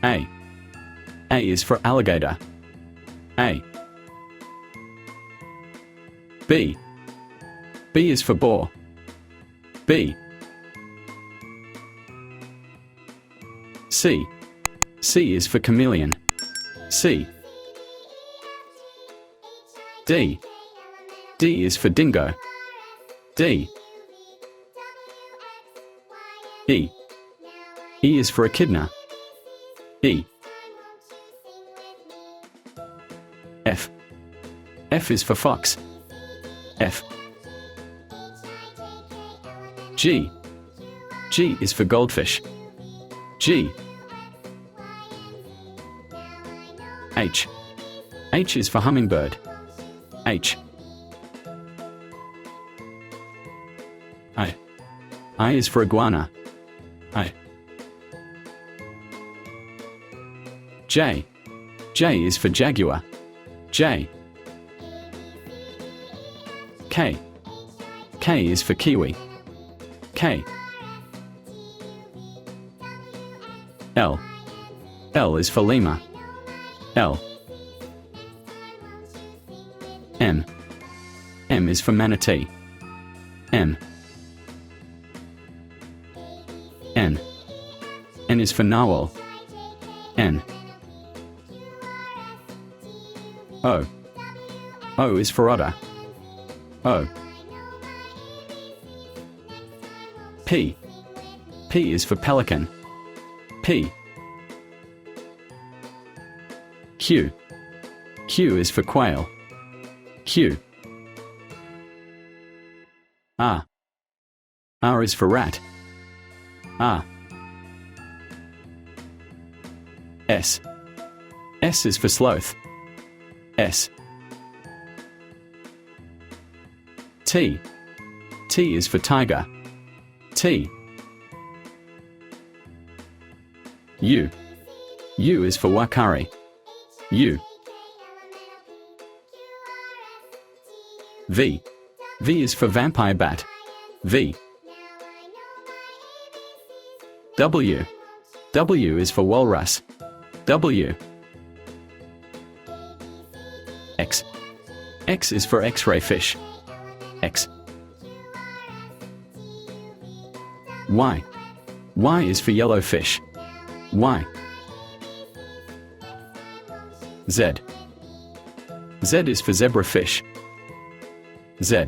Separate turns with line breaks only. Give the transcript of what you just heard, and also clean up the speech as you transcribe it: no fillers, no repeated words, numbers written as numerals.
A. A is for alligator. A. B. B is for boar. B. C. C is for chameleon. C. D. D is for dingo. D. E. E is for echidna. E. F. F is for fox. F. G. G is for goldfish. G. H. H is for hummingbird. H. I. I is for iguana. I. J. J is for jaguar. J. K. K is for kiwi. K. L. L is for lemur. L. M. M is for manatee. M. N. N is for narwhal. N. O. O is for otter. O. P. P is for pelican. P. Q. Q is for quail. Q. R. R is for rat. R. S. S is for sloth. S. T. T is for tiger. T. U. U is for wakari. U. V. V is for vampire bat. V. W. W is for walrus. W. X. X is for X-ray fish. X. Y. Y is for yellowfish. Y. Z. Z is for zebrafish. Z.